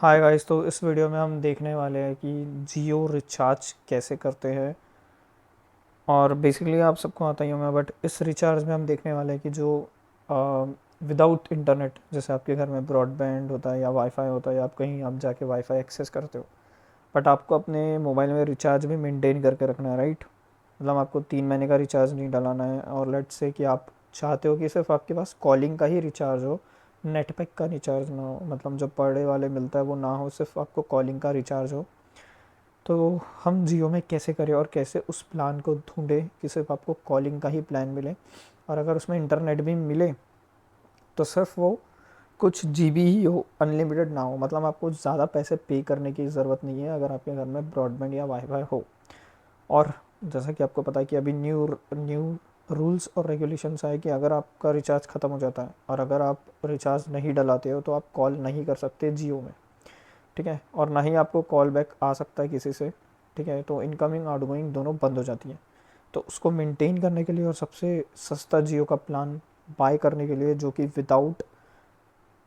Hi guys. तो इस video में हम देखने वाले हैं कि जियो रिचार्ज कैसे करते हैं। और बेसिकली आप सबको आता ही होगा, बट इस रिचार्ज में हम देखने वाले हैं कि जो विदाउट इंटरनेट, जैसे आपके घर में ब्रॉडबैंड होता है या वाईफाई होता है या आप कहीं आप जाके वाईफाई एक्सेस करते हो, बट आपको अपने मोबाइल में रिचार्ज भी मेंटेन करके रखना है, राइट। मतलब आपको 3 महीने का रिचार्ज नहीं डलाना है। और लेट्स से कि आप चाहते हो कि सिर्फ आपके पास कॉलिंग का ही रिचार्ज हो, नेट पैक का रिचार्ज ना हो, मतलब जो पर डे वाले मिलता है वो ना हो, सिर्फ आपको कॉलिंग का रिचार्ज हो। तो हम जियो में कैसे करें और कैसे उस प्लान को ढूंढें कि सिर्फ आपको कॉलिंग का ही प्लान मिले, और अगर उसमें इंटरनेट भी मिले तो सिर्फ वो कुछ जीबी ही हो, अनलिमिटेड ना हो। मतलब आपको ज़्यादा पैसे पे करने की ज़रूरत नहीं है अगर आपके घर में ब्रॉडबैंड या वाईफाई हो। और जैसा कि आपको पता है कि अभी न्यू न्यू रूल्स और रेगुलेशंस आए कि अगर आपका रिचार्ज ख़त्म हो जाता है और अगर आप रिचार्ज नहीं डलाते हो तो आप कॉल नहीं कर सकते जियो में, ठीक है। और ना ही आपको कॉल बैक आ सकता है किसी से, ठीक है। तो इनकमिंग आउटगोइंग दोनों बंद हो जाती है। तो उसको मेंटेन करने के लिए और सबसे सस्ता जियो का प्लान बाय करने के लिए, जो कि विदाउट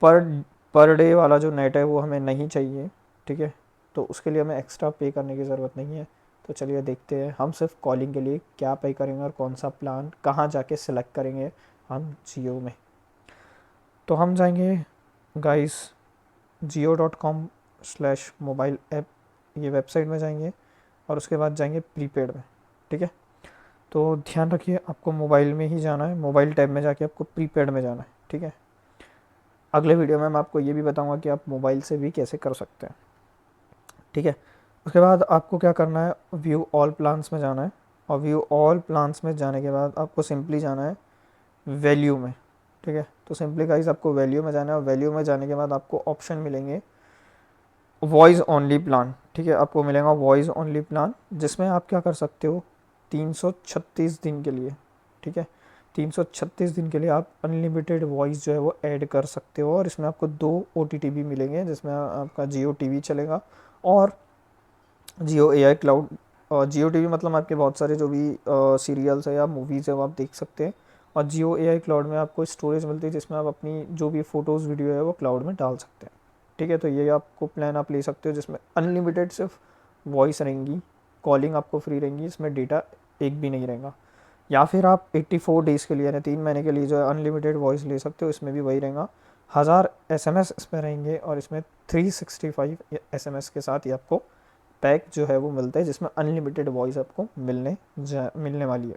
पर पर डे वाला जो नेट है वो हमें नहीं चाहिए, ठीक है। तो उसके लिए हमें एक्स्ट्रा पे करने की ज़रूरत नहीं है। तो चलिए देखते हैं हम सिर्फ कॉलिंग के लिए क्या पे करेंगे और कौन सा प्लान कहाँ जाके सिलेक्ट करेंगे हम जियो में। तो हम जाएंगे गाइस जियो.com/मोबाइल ऐप, ये वेबसाइट में जाएंगे और उसके बाद जाएंगे प्रीपेड में, ठीक है। तो ध्यान रखिए आपको मोबाइल में ही जाना है, मोबाइल टैब में जाके आपको प्रीपेड में जाना है, ठीक है। अगले वीडियो में मैं आपको ये भी बताऊंगा कि आप मोबाइल से भी कैसे कर सकते हैं, ठीक है। उसके बाद आपको क्या करना है, व्यू ऑल प्लान्स में जाना है। और व्यू ऑल प्लान्स में जाने के बाद आपको सिंपली जाना है वैल्यू में, ठीक है। तो सिंपली गाइस आपको वैल्यू में जाना है और वैल्यू में जाने के बाद आपको ऑप्शन मिलेंगे वॉइस ओनली प्लान, ठीक है। आपको मिलेगा वॉइस ओनली प्लान, जिसमें आप क्या कर सकते हो 336 दिन के लिए, ठीक है। 336 दिन के लिए आप अनलिमिटेड वॉइस जो है वो ऐड कर सकते हो। और इसमें आपको 2 OTT भी मिलेंगे, जिसमें आपका जियो टीवी चलेगा और जियो AI क्लाउड। और जियो टीवी मतलब आपके बहुत सारे जो भी सीरियल्स है या मूवीज़ है वो आप देख सकते हैं। और जियो AI क्लाउड में आपको स्टोरेज मिलती है, जिसमें आप अपनी जो भी फ़ोटोज़ वीडियो है वो क्लाउड में डाल सकते हैं, ठीक है। तो ये आपको प्लान आप ले सकते हो, जिसमें अनलिमिटेड सिर्फ वॉइस रहेंगी, कॉलिंग आपको फ्री रहेंगी, इसमें डेटा एक भी नहीं रहेगा। या फिर आप 84 डेज़ के लिए यानी 3 महीने के लिए जो है अनलिमिटेड वॉइस ले सकते हो, इसमें भी वही रहेगा। 1000 SMS इसमें रहेंगे और इसमें 365 SMS के साथ ही आपको पैक जो है वो मिलता है, जिसमें अनलिमिटेड वॉइस आपको मिलने वाली है।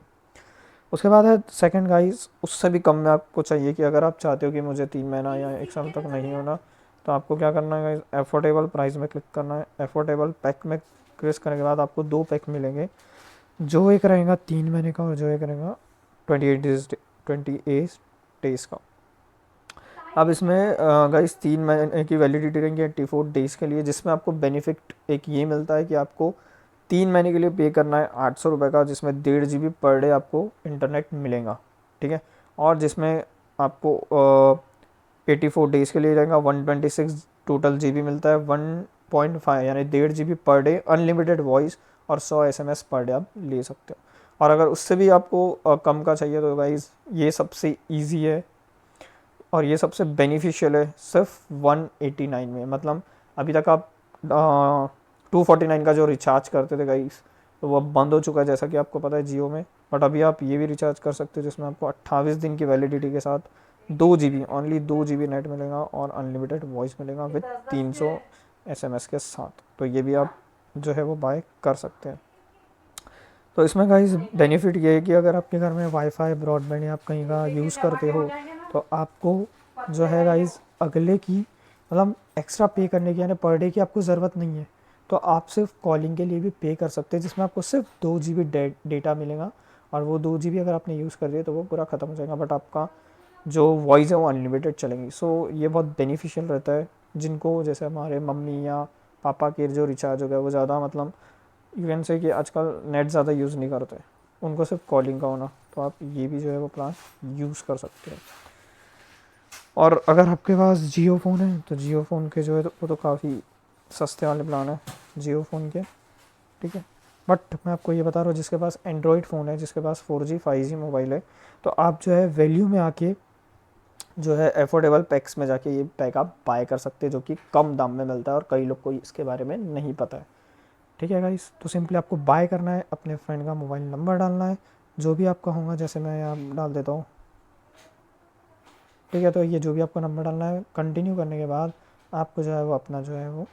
उसके बाद है सेकंड गाइस, उससे भी कम में आपको चाहिए कि अगर आप चाहते हो कि मुझे 3 महीना या 1 साल तक नहीं होना, तो आपको क्या करना है गाइस, एफोर्डेबल प्राइस में क्लिक करना है। एफोर्डेबल पैक में क्लिक करने के बाद आपको 2 पैक मिलेंगे, जो एक रहेगा 3 महीने का और जो एक रहेगा 28 डेज का। अब इसमें गाइस 3 महीने की वैलिडिटी रहेंगी 84 डेज़ के लिए, जिसमें आपको बेनिफिट एक ये मिलता है कि आपको 3 महीने के लिए पे करना है 800 रुपये का, जिसमें 1.5 GB पर डे आपको इंटरनेट मिलेगा, ठीक है। और जिसमें आपको 84 डेज़ के लिए रहेगा 126 टोटल GB मिलता है, 1.5 यानी 1.5 GB per day unlimited voice और 100 SMS पर डे आप ले सकते हो। और अगर उससे भी आपको कम का चाहिए तो गाइज ये सबसे ईजी है और ये सबसे बेनिफिशियल है सिर्फ 189 में। मतलब अभी तक आप 249 का जो रिचार्ज करते थे गाइस, तो वो अब बंद हो चुका है जैसा कि आपको पता है जियो में। बट अभी आप ये भी रिचार्ज कर सकते हो, जिसमें आपको 28 दिन की वैलिडिटी के साथ 2 GB, ओनली 2 GB नेट मिलेगा और अनलिमिटेड वॉइस मिलेगा विद 300 SMS के साथ। तो ये भी आप जो है वो बाय कर सकते हैं। तो इसमें गाइस बेनिफिट ये है कि अगर आपके घर में वाईफाई ब्रॉडबैंड या आप कहीं का यूज़ करते हो, तो आपको जो है गाइस अगले की मतलब एक्स्ट्रा पे करने की यानी पर डे की आपको ज़रूरत नहीं है। तो आप सिर्फ कॉलिंग के लिए भी पे कर सकते हैं, जिसमें आपको सिर्फ 2 GB डेटा मिलेगा। और वो 2 GB अगर आपने यूज़ कर दिया तो वो पूरा ख़त्म हो जाएगा, बट आपका जो वॉइस है वो अनलिमिटेड चलेंगी। सो ये बहुत बेनिफिशियल रहता है जिनको, जैसे हमारे मम्मी या पापा के जो रिचार्ज हो गया वो ज़्यादा मतलब यू कैन से कि आजकल नेट ज़्यादा यूज़ नहीं करते, उनको सिर्फ कॉलिंग का होना, तो आप ये भी जो है वो प्लान यूज़ कर सकते हैं। और अगर आपके पास जियो फ़ोन है तो जियो फ़ोन के जो है वो तो काफ़ी सस्ते वाले प्लान है जियो फ़ोन के, ठीक है। बट मैं आपको ये बता रहा हूँ, जिसके पास एंड्रॉयड फ़ोन है, जिसके पास 4G 5G मोबाइल है, तो आप जो है वैल्यू में आके जो है एफोर्डेबल पैक्स में जाके ये पैक आप बाय कर सकते हैं, जो कि कम दाम में मिलता है और कई लोग को इसके बारे में नहीं पता है। ठीक है गाइस, तो सिंपली आपको बाय करना है, अपने फ्रेंड का मोबाइल नंबर डालना है, जो भी आपका होगा, जैसे मैं यहाँ डाल देता हूँ। ठीक है, तो ये जो भी आपका नंबर डालना है, कंटिन्यू करने के बाद आपको जो है वो अपना जो है वो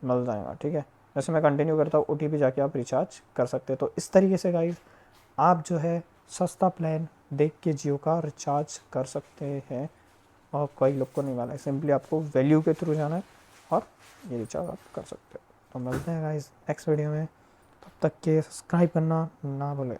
मिल जाएगा। ठीक है, जैसे मैं कंटिन्यू करता हूँ, OTP जाके आप रिचार्ज कर सकते हैं। तो इस तरीके से गाइस आप जो है सस्ता प्लान देख के जियो का रिचार्ज कर सकते हैं, और कई लोग को नहीं मालूम है। सिंपली आपको वैल्यू के थ्रू जाना है और ये रिचार्ज आप कर सकते हो। तो मिलते हैं गाइस नेक्स्ट वीडियो में, तब तक के सब्सक्राइब करना ना भूलें।